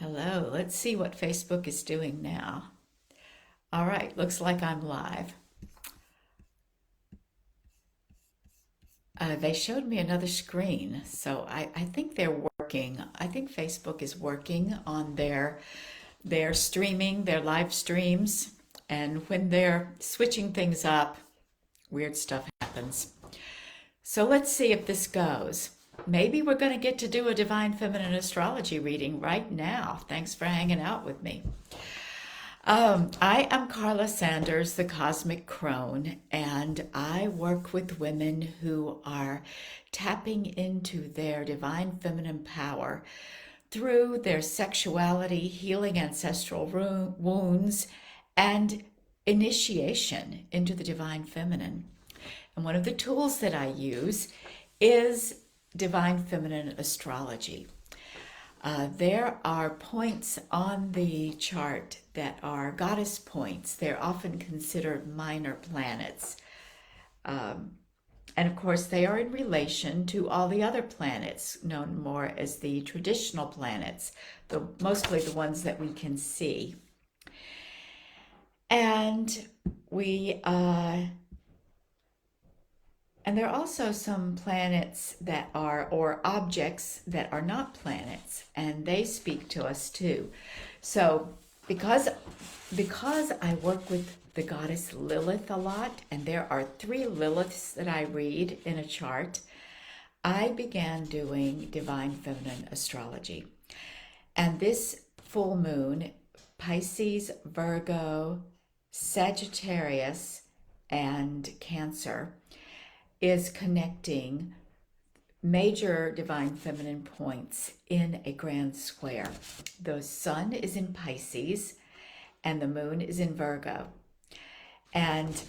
Hello, let's see what Facebook is doing now. All right, looks like I'm live. They showed me another screen, so I think they're working. I think Facebook is working on their streaming, their live streams, and when they're switching things up, weird stuff happens. So let's see if this goes. Maybe we're going to get to do a Divine Feminine Astrology reading right now. Thanks for hanging out with me. I am Carla Sanders, the Cosmic Crone, and I work with women who are tapping into their divine feminine power through their sexuality, healing ancestral wounds, and initiation into the divine feminine. And one of the tools that I use is divine feminine astrology. There are points on the chart that are goddess points. They're often considered minor planets. And of course, they are in relation to all the other planets, known more as the traditional planets, mostly the ones that we can see. And and there are also some planets that are, or objects that are not planets, and they speak to us too. So because I work with the goddess Lilith a lot, and there are 3 Liliths that I read in a chart, I began doing divine feminine astrology. And this full moon, Pisces, Virgo, Sagittarius, and Cancer, is connecting major divine feminine points in a grand square. The sun is in Pisces and the moon is in Virgo. And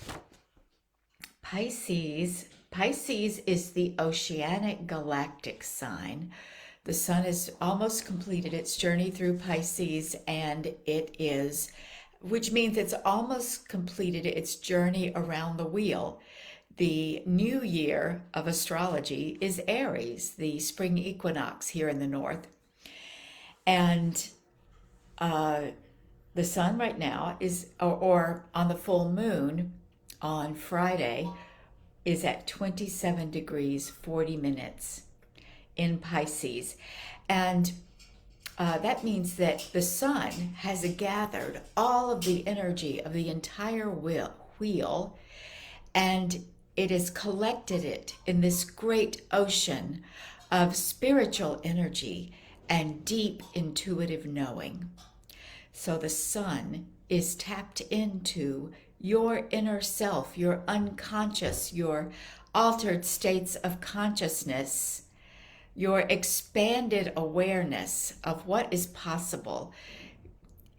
Pisces is the oceanic galactic sign. The sun has almost completed its journey through Pisces, and which means it's almost completed its journey around the wheel. The new year of astrology is Aries, the spring equinox here in the north. And the sun right now or on the full moon on Friday, is at 27 degrees 40 minutes in Pisces. And that means that the sun has gathered all of the energy of the entire wheel, and it has collected it in this great ocean of spiritual energy and deep intuitive knowing. So the sun is tapped into your inner self, your unconscious, your altered states of consciousness, your expanded awareness of what is possible,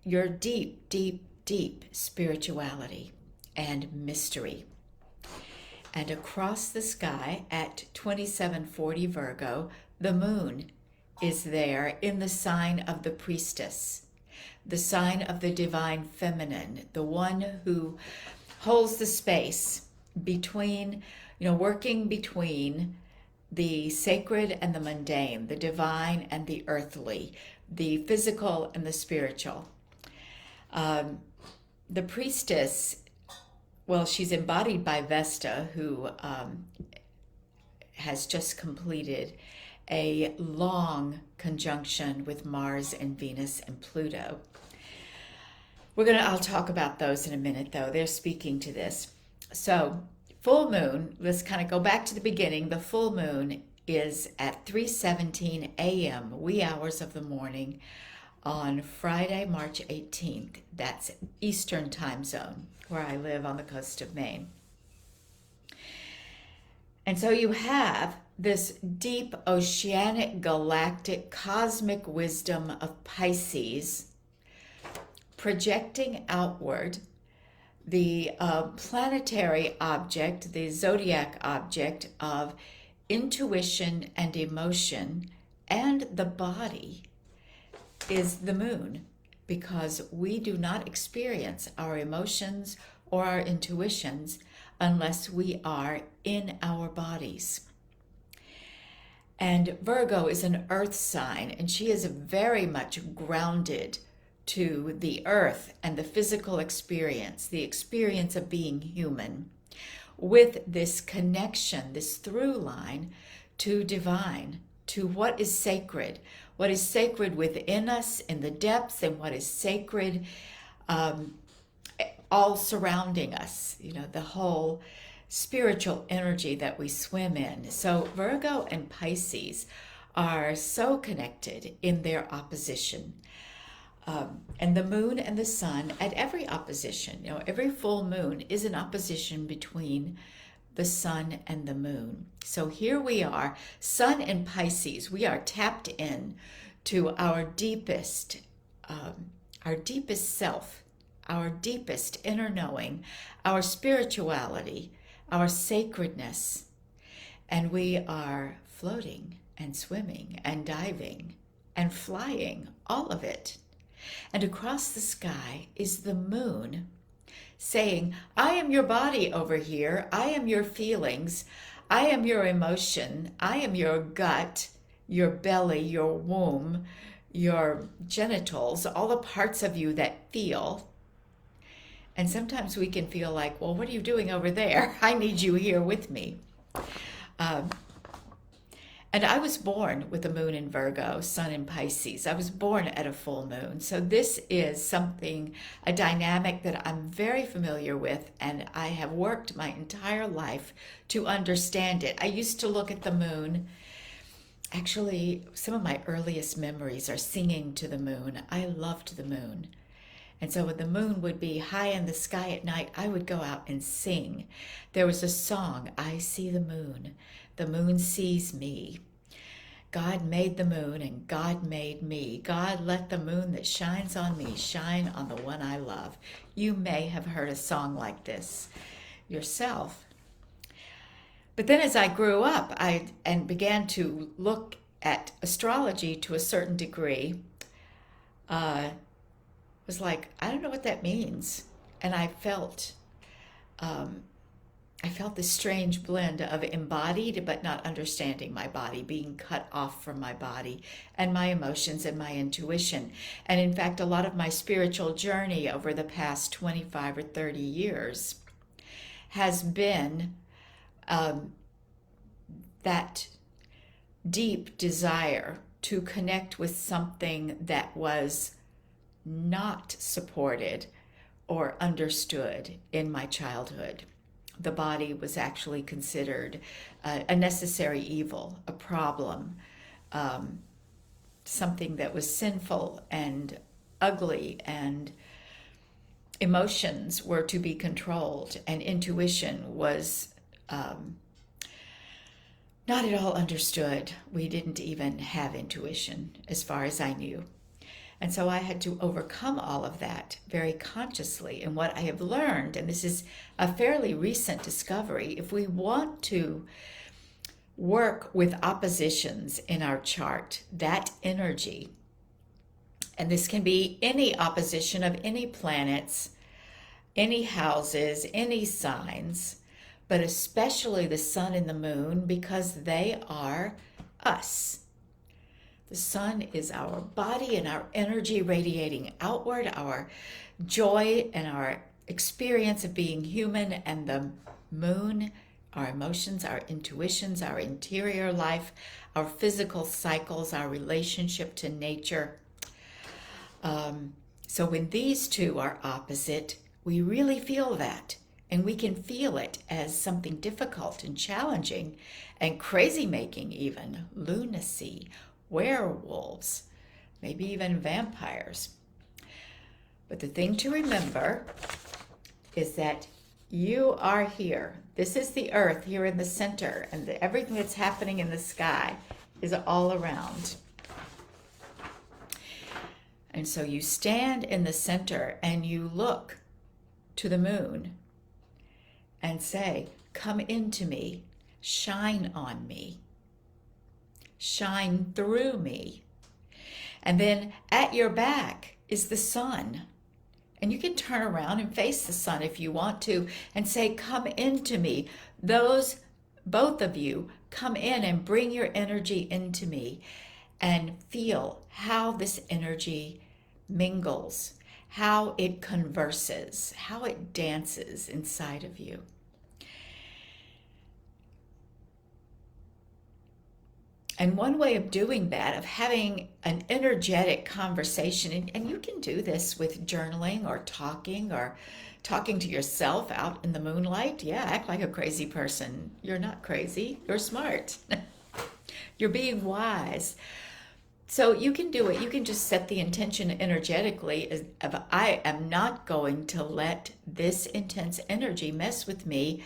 your deep, deep, deep spirituality and mystery. And across the sky at 2740 Virgo, the moon is there in the sign of the priestess, the sign of the divine feminine, the one who holds the space between, working between the sacred and the mundane, the divine and the earthly, the physical and the spiritual. The priestess, well, she's embodied by Vesta, who has just completed a long conjunction with Mars and Venus and Pluto. I'll talk about those in a minute, though. They're speaking to this. So, full moon, let's kind of go back to the beginning. The full moon is at 3:17 a.m., wee hours of the morning, on Friday, March 18th. That's Eastern time zone, where I live on the coast of Maine. And so you have this deep oceanic galactic cosmic wisdom of Pisces projecting outward, the planetary object, the zodiac object of intuition and emotion, and the body is the moon, because we do not experience our emotions or our intuitions unless we are in our bodies. And Virgo is an earth sign, and she is very much grounded to the earth and the physical experience, the experience of being human, with this connection, this through line to divine, to what is sacred within us in the depths, and what is sacred all surrounding us, the whole spiritual energy that we swim in. So Virgo and Pisces are so connected in their opposition. And the moon and the sun at every opposition, every full moon is an opposition between the sun and the moon. So here we are, sun in Pisces. We are tapped in to our deepest self, our deepest inner knowing, our spirituality, our sacredness. And we are floating and swimming and diving and flying, all of it. And across the sky is the moon saying, I am your body over here. I am your feelings. I am your emotion. I am your gut, your belly, your womb, your genitals, all the parts of you that feel. And sometimes we can feel like, well, what are you doing over there? I need you here with me. And I was born with the moon in Virgo, sun in Pisces. I was born at a full moon. So this is something, a dynamic that I'm very familiar with, and I have worked my entire life to understand it. I used to look at the moon. Actually, some of my earliest memories are singing to the moon. I loved the moon. And so when the moon would be high in the sky at night, I would go out and sing. There was a song, I see the moon sees me. God made the moon and God made me. God, let the moon that shines on me shine on the one I love. You may have heard a song like this yourself. But then as I grew up and began to look at astrology to a certain degree, was like, I don't know what that means. And I felt this strange blend of embodied but not understanding my body, being cut off from my body and my emotions and my intuition. And in fact, a lot of my spiritual journey over the past 25 or 30 years has been that deep desire to connect with something that was not supported or understood in my childhood. The body was actually considered a necessary evil, a problem, something that was sinful and ugly, and emotions were to be controlled, and intuition was not at all understood. We didn't even have intuition as far as I knew. And so I had to overcome all of that very consciously. And what I have learned, and this is a fairly recent discovery, if we want to work with oppositions in our chart, that energy, and this can be any opposition of any planets, any houses, any signs, but especially the sun and the moon, because they are us. The sun is our body and our energy radiating outward, our joy and our experience of being human, and the moon, our emotions, our intuitions, our interior life, our physical cycles, our relationship to nature. So when these two are opposite, we really feel that. And we can feel it as something difficult and challenging and crazy-making even, lunacy, werewolves, maybe even vampires. But the thing to remember is that you are here. This is the earth here in the center, and everything that's happening in the sky is all around. And so you stand in the center and you look to the moon and say, come into me, shine on me, shine through me. And then at your back is the sun. And you can turn around and face the sun if you want to and say, come into me. Both of you, come in and bring your energy into me and feel how this energy mingles, how it converses, how it dances inside of you. And one way of doing that, of having an energetic conversation, and you can do this with journaling or talking to yourself out in the moonlight. Yeah, act like a crazy person. You're not crazy, you're smart. You're being wise. So you can do it. You can just set the intention energetically of, I am not going to let this intense energy mess with me.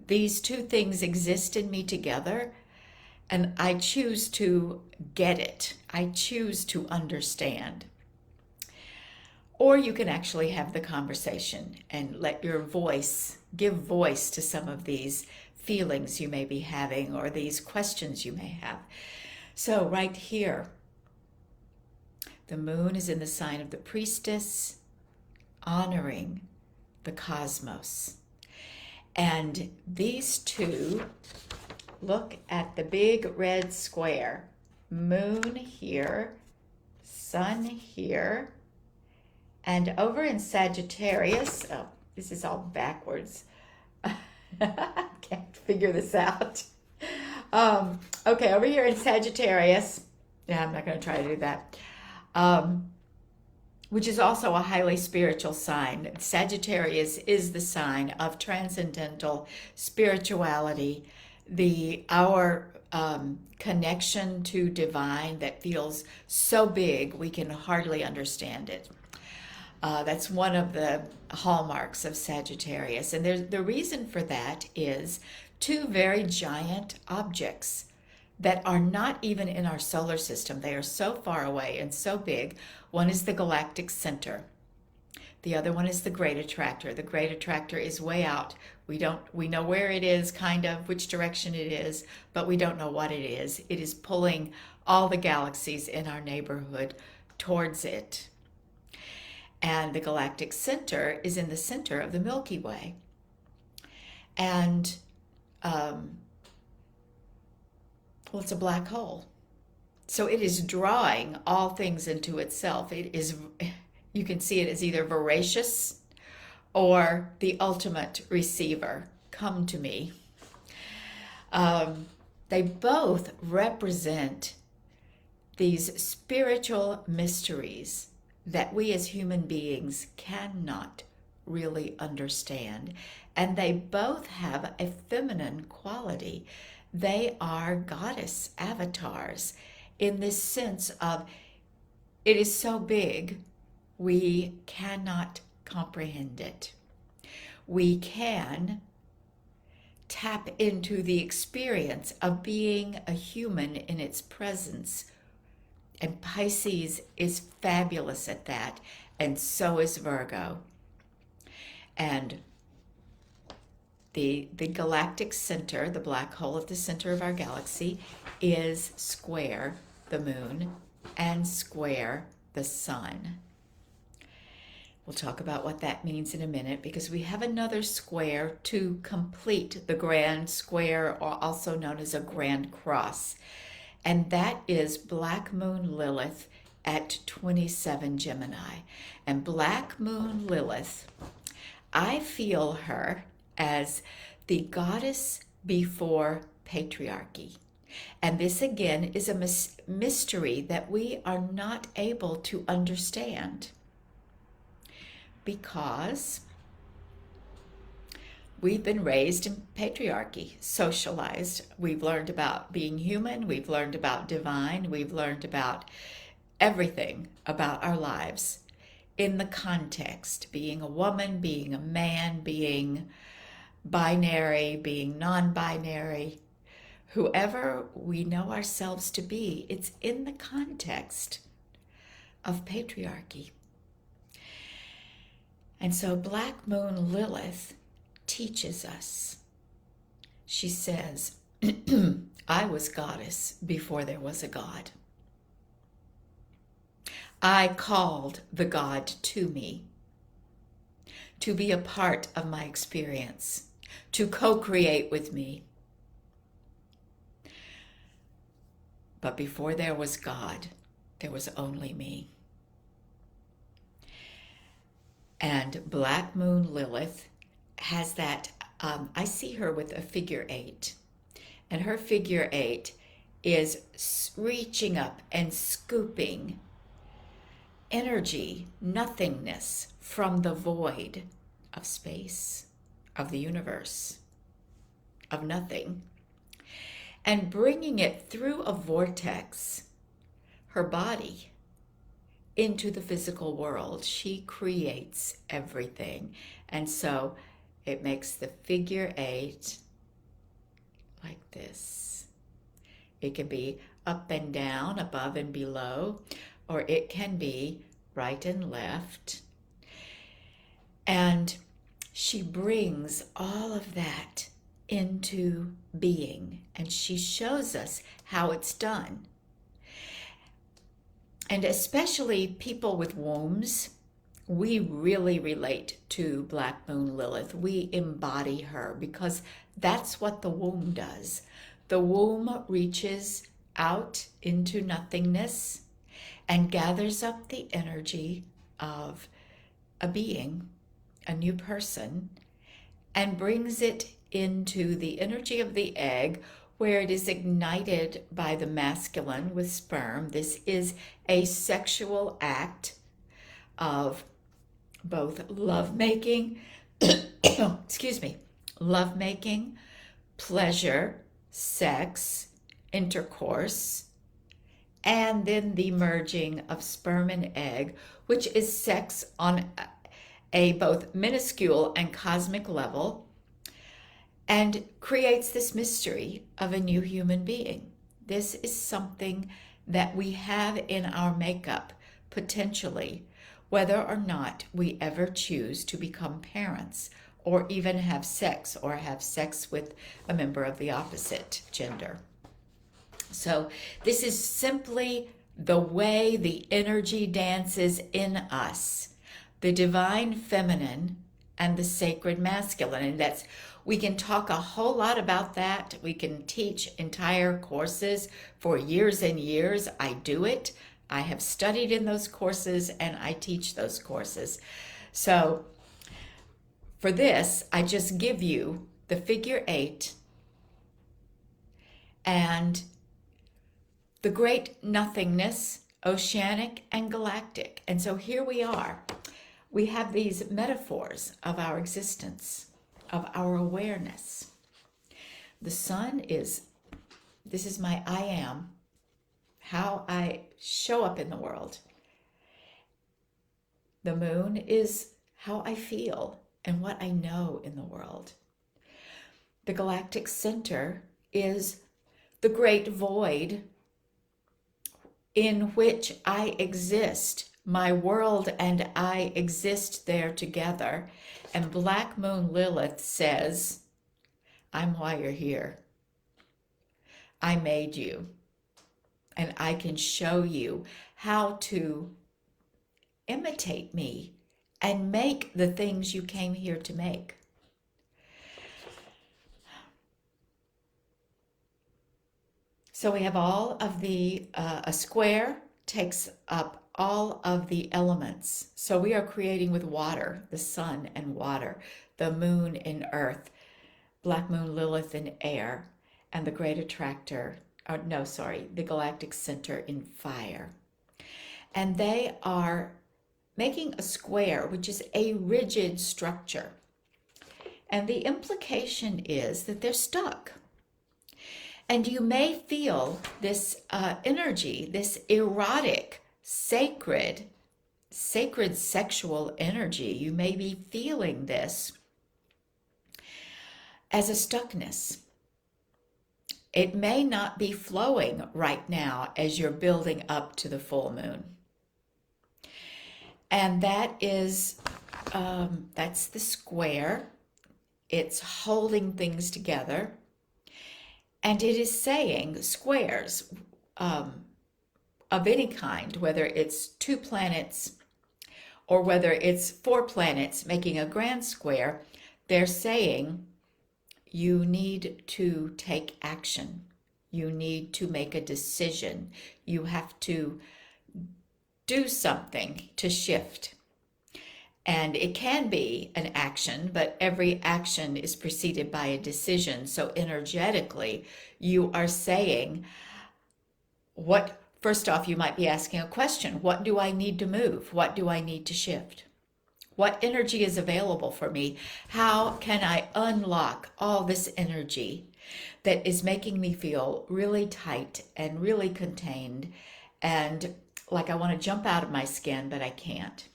These two things exist in me together, and I choose to get it. I choose to understand. Or you can actually have the conversation and let your voice give voice to some of these feelings you may be having or these questions you may have. So right here, the moon is in the sign of the priestess, honoring the cosmos. And these two, look at the big red square. Moon here, sun here, and over in Sagittarius, oh, this is all backwards. I can't figure this out. Okay, over here in Sagittarius, yeah, I'm not going to try to do that, which is also a highly spiritual sign. Sagittarius is the sign of transcendental spirituality, our connection to divine that feels so big we can hardly understand it. That's one of the hallmarks of Sagittarius. And the reason for that is two very giant objects that are not even in our solar system. They are so far away and so big. One is the galactic center. The other one is the great attractor. The great attractor is way out. We know where it is, kind of, which direction it is, but we don't know what it is. It is pulling all the galaxies in our neighborhood towards it. And the galactic center is in the center of the Milky Way. And well, it's a black hole. So it is drawing all things into itself. It is, you can see it as either voracious or the ultimate receiver. Come to me. They both represent these spiritual mysteries that we as human beings cannot really understand. And they both have a feminine quality. They are goddess avatars in this sense of it is so big, we cannot comprehend it. We can tap into the experience of being a human in its presence. And Pisces is fabulous at that, and so is Virgo. And the galactic center, the black hole at the center of our galaxy, is square the moon and square the sun. We'll talk about what that means in a minute, because we have another square to complete the grand square, or also known as a grand cross. And that is Black Moon Lilith at 27 Gemini. And Black Moon Lilith, I feel her as the goddess before patriarchy. And this again is a mystery that we are not able to understand, because we've been raised in patriarchy, socialized. We've learned about being human. We've learned about divine. We've learned about everything about our lives in the context, being a woman, being a man, being binary, being non-binary, whoever we know ourselves to be. It's in the context of patriarchy. And so Black Moon Lilith teaches us. She says, I was goddess before there was a God. I called the God to me to be a part of my experience, to co-create with me. But before there was God, there was only me. And Black Moon Lilith has that, I see her with a figure 8. And her figure 8 is reaching up and scooping energy, nothingness from the void of space, of the universe, of nothing, and bringing it through a vortex, her body, into the physical world. She creates everything. And so it makes the figure 8 like this. It can be up and down, above and below, or it can be right and left. And she brings all of that into being, and she shows us how it's done. And especially people with wombs, we really relate to Black Moon Lilith. We embody her because that's what the womb does. The womb reaches out into nothingness and gathers up the energy of a being, a new person, and brings it into the energy of the egg, where it is ignited by the masculine with sperm. This is a sexual act of both lovemaking, excuse me, lovemaking, pleasure, sex, intercourse, and then the merging of sperm and egg, which is sex on a both minuscule and cosmic level, and creates this mystery of a new human being. This is something that we have in our makeup, potentially, whether or not we ever choose to become parents or even have sex or have sex with a member of the opposite gender. So this is simply the way the energy dances in us, the divine feminine and the sacred masculine. And that's, we can talk a whole lot about that. We can teach entire courses for years and years. I do it. I have studied in those courses and I teach those courses. So for this, I just give you the figure 8 and the great nothingness, oceanic and galactic. And so here we are. We have these metaphors of our existence, of our awareness. The sun is, this is my I am, how I show up in the world. The moon is how I feel and what I know in the world. The galactic center is the great void in which I exist. My world and I exist there together. And Black Moon Lilith says, I'm why you're here. I made you. And I can show you how to imitate me and make the things you came here to make. So we have all of the, a square takes up all of the elements. So we are creating with water, the sun and water, the moon and earth, Black Moon Lilith in air, and the great attractor, the galactic center in fire. And they are making a square, which is a rigid structure. And the implication is that they're stuck. And you may feel this energy, this erotic, sacred sexual energy. You may be feeling this as a stuckness. It may not be flowing right now as you're building up to the full moon. And that is, that's the square. It's holding things together. And it is saying squares of any kind, whether it's 2 planets or whether it's 4 planets making a grand square, they're saying you need to take action. You need to make a decision. You have to do something to shift. And it can be an action, but every action is preceded by a decision. So energetically, you are saying, what, first off, you might be asking a question. What do I need to move? What do I need to shift? What energy is available for me? How can I unlock all this energy that is making me feel really tight and really contained and like I want to jump out of my skin, but I can't?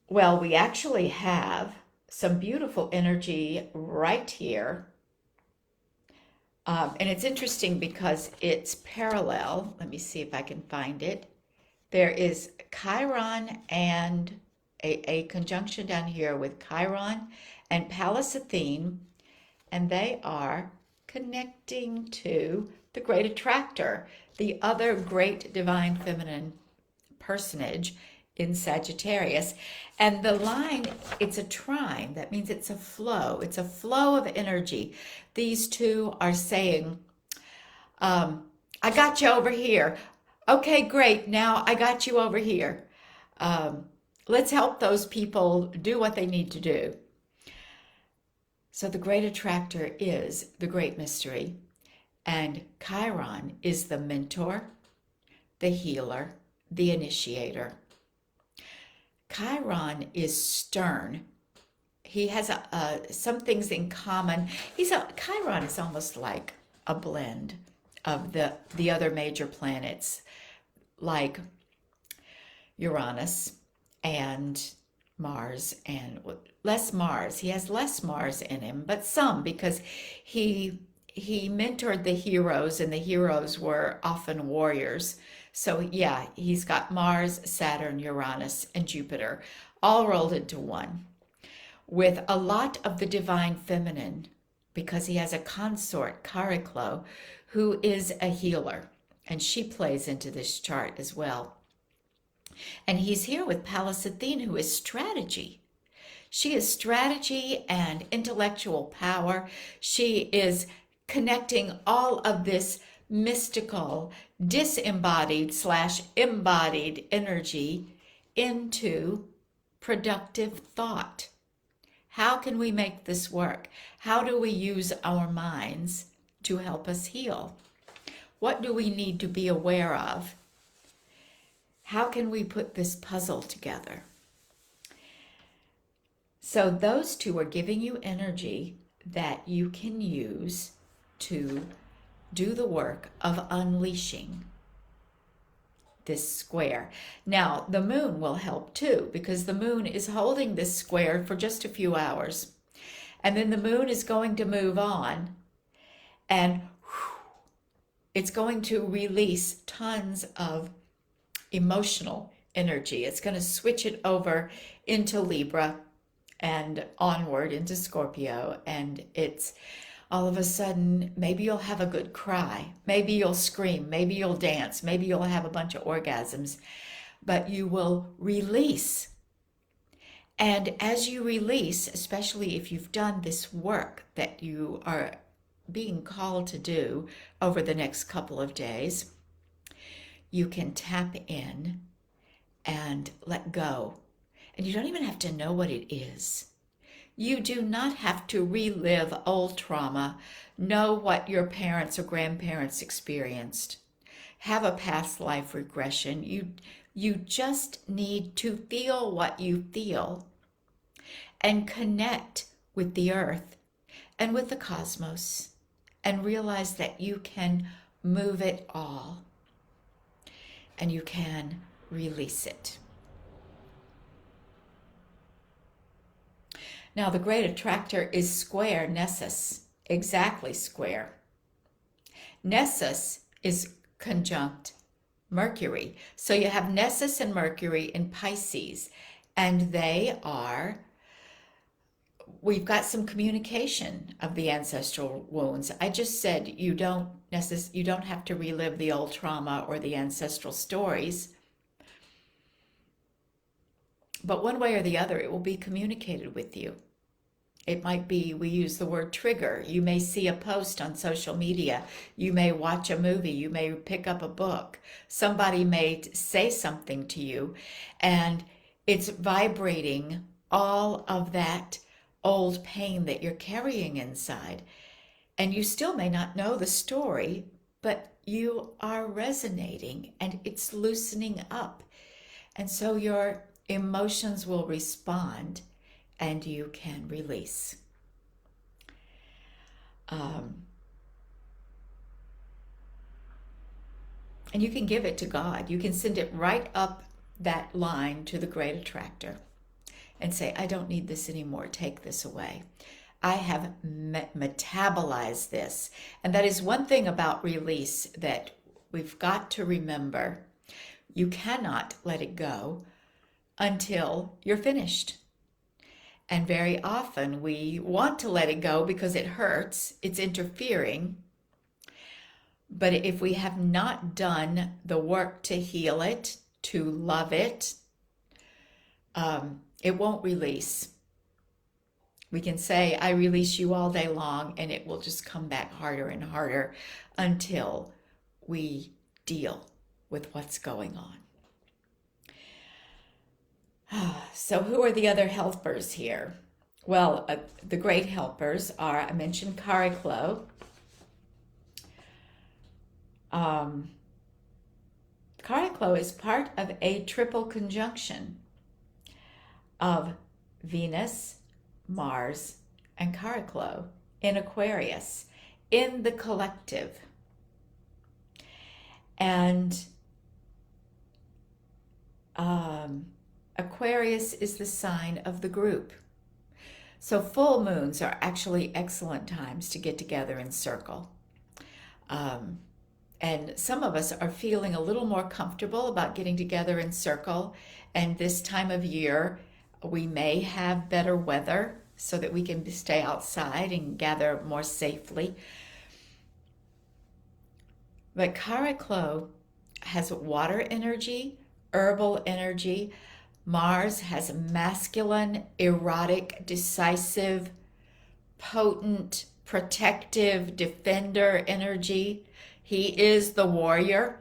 Well, we actually have some beautiful energy right here. And it's interesting because it's parallel. Let me see if I can find it. There is Chiron and a conjunction down here with Chiron and Pallas Athene, and they are connecting to the great attractor, the other great divine feminine personage in Sagittarius. And the line, it's a trine. That means it's a flow. It's a flow of energy. These two are saying, I got you over here. Okay, great. Now I got you over here. Let's help those people do what they need to do. So the great attractor is the great mystery, and Chiron is the mentor, the healer, the initiator. Chiron is stern. He has some things in common. Chiron is almost like a blend of the other major planets, like Uranus and Mars, and less Mars. He has less Mars in him, but some, because he mentored the heroes, and the heroes were often warriors. So yeah, he's got Mars, Saturn, Uranus, and Jupiter all rolled into one, with a lot of the divine feminine, because he has a consort, Chariklo, who is a healer, and she plays into this chart as well. And he's here with Pallas Athene, who is strategy. She is strategy and intellectual power. She is connecting all of this mystical, disembodied / embodied energy into productive thought. How can we make this work? How do we use our minds to help us heal? What do we need to be aware of? How can we put this puzzle together? So those two are giving you energy that you can use to do the work of unleashing this square. Now, the moon will help too, because the moon is holding this square for just a few hours. And then the moon is going to move on, and it's going to release tons of emotional energy. It's going to switch it over into Libra and onward into Scorpio, and it's all of a sudden, maybe you'll have a good cry, maybe you'll scream, maybe you'll dance, maybe you'll have a bunch of orgasms, but you will release. And as you release, especially if you've done this work that you are being called to do over the next couple of days, you can tap in and let go. And you don't even have to know what it is. You do not have to relive old trauma, know what your parents or grandparents experienced, have a past life regression. You just need to feel what you feel and connect with the earth and with the cosmos, and realize that you can move it all and you can release it. Now, the great attractor is square Nessus, exactly square. Nessus is conjunct Mercury. So you have Nessus and Mercury in Pisces, and we've got some communication of the ancestral wounds. I just said you don't have to relive the old trauma or the ancestral stories. But one way or the other, it will be communicated with you. It might be, we use the word trigger. You may see a post on social media. You may watch a movie. You may pick up a book. Somebody may say something to you, and it's vibrating all of that old pain that you're carrying inside. And you still may not know the story, but you are resonating and it's loosening up. And so your emotions will respond and you can release. And you can give it to God. You can send it right up that line to the great attractor and say, I don't need this anymore. Take this away. I have metabolized this. And that is one thing about release that we've got to remember. You cannot let it go until you're finished. And very often we want to let it go because it hurts, it's interfering. But if we have not done the work to heal it, to love it, it won't release. We can say, I release you all day long, and it will just come back harder and harder until we deal with what's going on. So who are the other helpers here? Well, the great helpers are, I mentioned Chariklo. Chariklo is part of a triple conjunction of Venus, Mars, and Chariklo in Aquarius, in the collective. And Aquarius is the sign of the group. So full moons are actually excellent times to get together and circle. And some of us are feeling a little more comfortable about getting together in circle. And this time of year, we may have better weather so that we can stay outside and gather more safely. But Chariklo has water energy, herbal energy. Mars has masculine, erotic, decisive, potent, protective, defender energy. He is the warrior.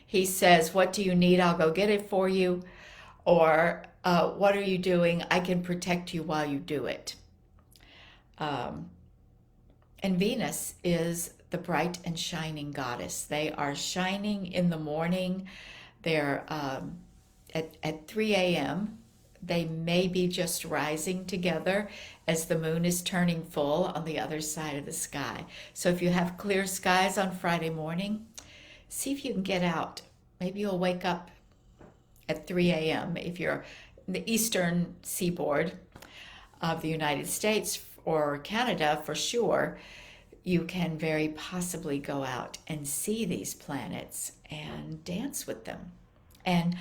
He says, what do you need? I'll go get it for you. Or what are you doing? I can protect you while you do it. And Venus is the bright and shining goddess. They are shining in the morning. They're at 3 a.m. They may be just rising together as the moon is turning full on the other side of the sky. So if you have clear skies on Friday morning, see if you can get out. Maybe you'll wake up at 3 a.m. if you're in the eastern seaboard of the United States or Canada for sure. You can very possibly go out and see these planets and dance with them. And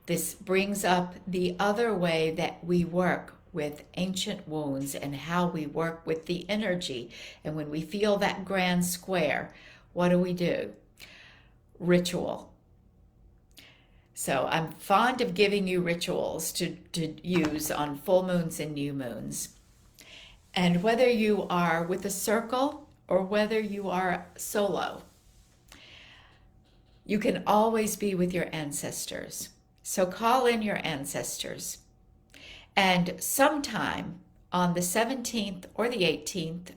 this brings up the other way that we work with ancient wounds and how we work with the energy. And when we feel that grand square, what do? Ritual. So I'm fond of giving you rituals to use on full moons and new moons. And whether you are with a circle or whether you are solo, you can always be with your ancestors. So call in your ancestors. And sometime on the 17th or the 18th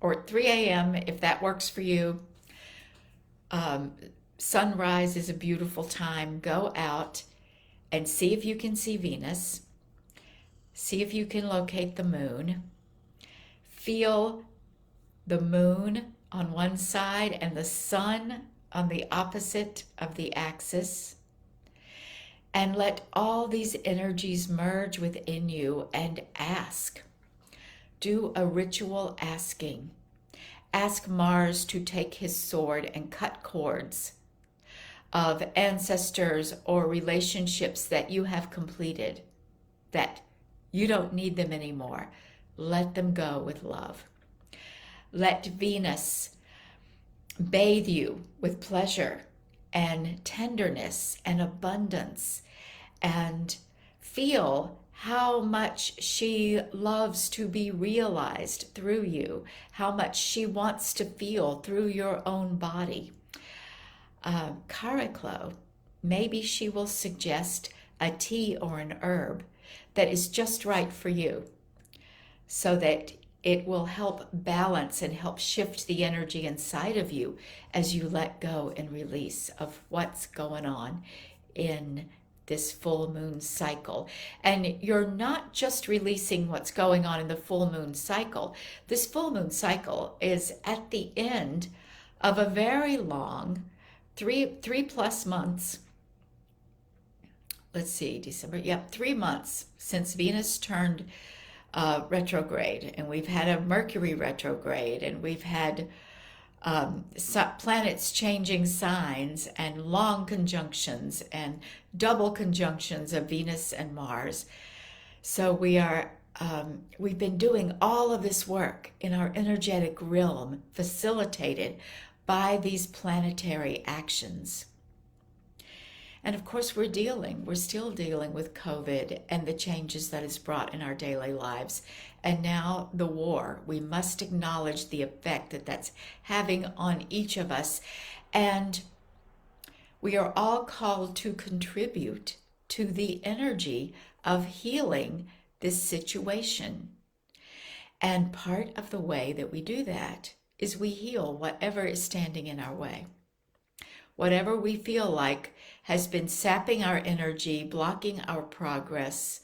or 3 a.m., if that works for you, sunrise is a beautiful time. Go out and see if you can see Venus. See if you can locate the moon. Feel the moon on one side and the sun on the opposite of the axis. And let all these energies merge within you and ask. Do a ritual asking. Ask Mars to take his sword and cut cords of ancestors or relationships that you have completed, that you don't need them anymore. Let them go with love. Let Venus bathe you with pleasure and tenderness and abundance, and feel how much she loves to be realized through you, how much she wants to feel through your own body. Kariklo, maybe she will suggest a tea or an herb that is just right for you, so that it will help balance and help shift the energy inside of you as you let go and release of what's going on in this full moon cycle. And you're not just releasing what's going on in the full moon cycle. This full moon cycle is at the end of a very long three plus months. Let's see, December. Yep, 3 months since Venus turned retrograde, and we've had a Mercury retrograde, and we've had planets changing signs, and long conjunctions and double conjunctions of Venus and Mars. So we've been doing all of this work in our energetic realm, facilitated by these planetary actions. And of course, we're still dealing with COVID and the changes that it's brought in our daily lives. And now the war. We must acknowledge the effect that that's having on each of us. And we are all called to contribute to the energy of healing this situation. And part of the way that we do that is we heal whatever is standing in our way. Whatever we feel like has been sapping our energy, blocking our progress,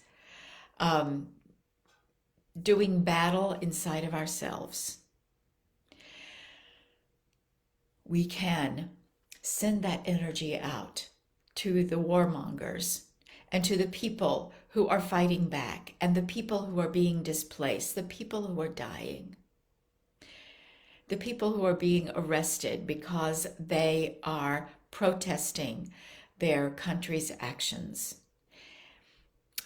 doing battle inside of ourselves. We can send that energy out to the warmongers and to the people who are fighting back, and the people who are being displaced, the people who are dying, the people who are being arrested because they are protesting their country's actions.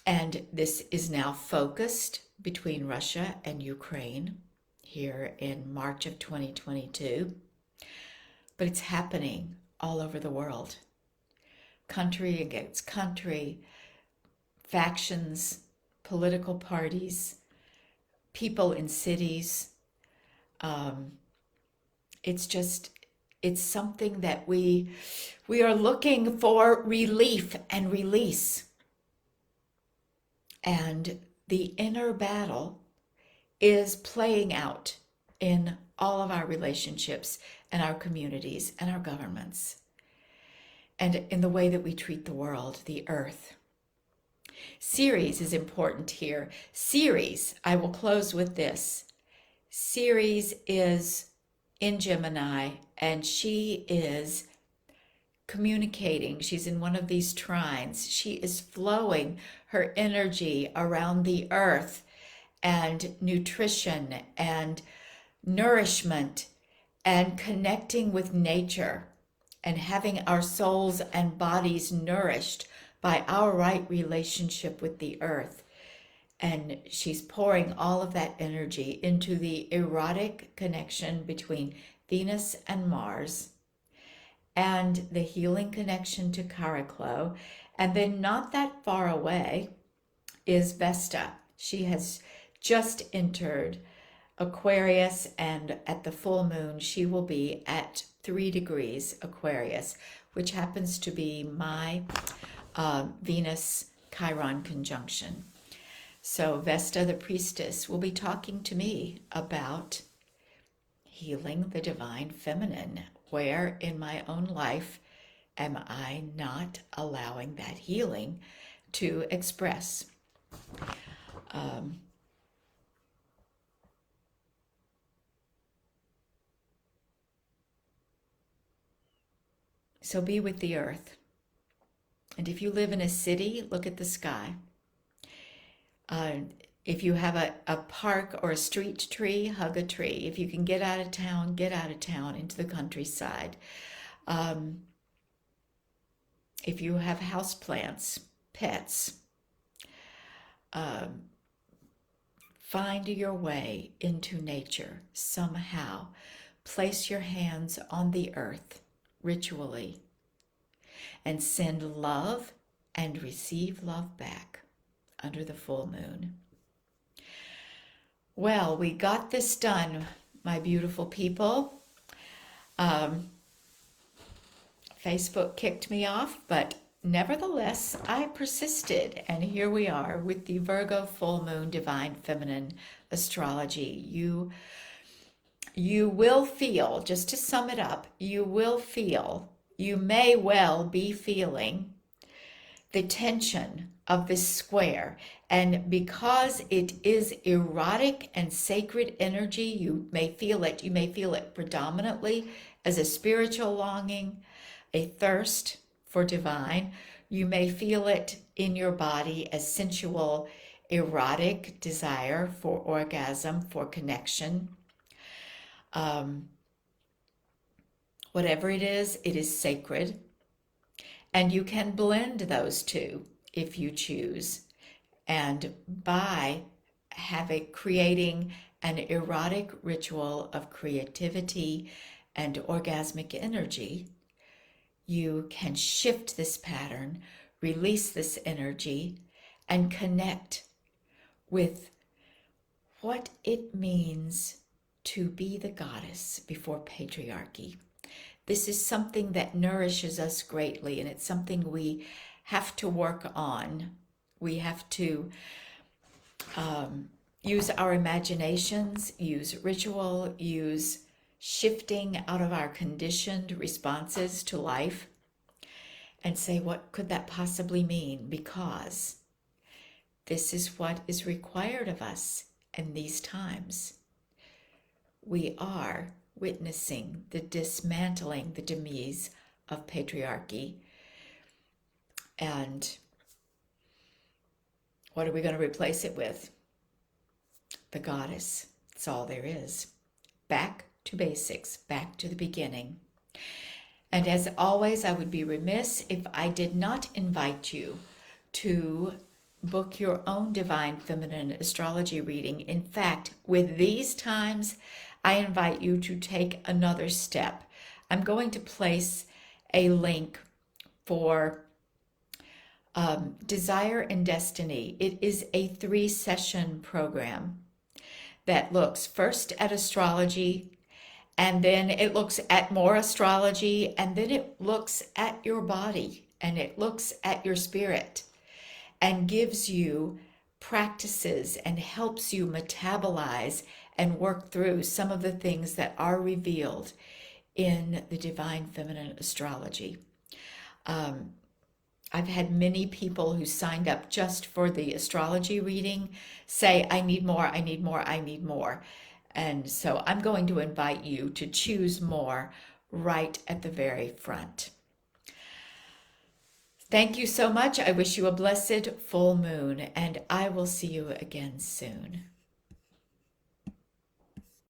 And this is now focused between Russia and Ukraine here in March of 2022. But it's happening all over the world. Country against country, factions, political parties, people in cities. It's something that we are looking for relief and release. And the inner battle is playing out in all of our relationships and our communities and our governments, and in the way that we treat the world, the earth. Ceres is important here. Ceres, I will close with this. Ceres is in Gemini, and she is communicating. She's in one of these trines. She is flowing her energy around the earth, and nutrition and nourishment, and connecting with nature, and having our souls and bodies nourished by our right relationship with the earth. And she's pouring all of that energy into the erotic connection between Venus and Mars, and the healing connection to Kariklo. And then not that far away is Vesta. She has just entered Aquarius, and at the full moon she will be at 3 degrees Aquarius, which happens to be my Venus Chiron conjunction. So Vesta, the priestess, will be talking to me about healing the divine feminine. Where in my own life am I not allowing that healing to express? So be with the earth. And if you live in a city, look at the sky. If you have a park or a street tree, hug a tree. If you can get out of town, get out of town into the countryside. If you have houseplants, pets, find your way into nature somehow. Place your hands on the earth ritually, and send love and receive love back. under the full moon. Well, we got this done, my beautiful people. Facebook kicked me off, but nevertheless, I persisted, and here we are with the Virgo full moon divine feminine astrology. You will feel, just to sum it up, you may well be feeling the tension of this square. And because it is erotic and sacred energy, you may feel it. You may feel it predominantly as a spiritual longing, a thirst for divine. You may feel it in your body as sensual, erotic desire for orgasm, for connection. Whatever it is sacred. And you can blend those two if you choose. And by creating an erotic ritual of creativity and orgasmic energy, you can shift this pattern, release this energy, and connect with what it means to be the goddess before patriarchy. This is something that nourishes us greatly, and it's something we have to work on. We have to use our imaginations, use ritual, use shifting out of our conditioned responses to life, and say, what could that possibly mean? Because this is what is required of us in these times. We are witnessing the dismantling, the demise of patriarchy. And what are we going to replace it with? The goddess. That's all there is. Back to basics, back to the beginning. And as always, I would be remiss if I did not invite you to book your own divine feminine astrology reading. In fact, with these times, I invite you to take another step. I'm going to place a link for Desire and Destiny. It is a 3-session program that looks first at astrology, and then it looks at more astrology, and then it looks at your body, and it looks at your spirit, and gives you practices and helps you metabolize and work through some of the things that are revealed in the divine feminine astrology. I've had many people who signed up just for the astrology reading say, I need more, I need more, I need more. And so I'm going to invite you to choose more right at the very front. Thank you so much. I wish you a blessed full moon, and I will see you again soon.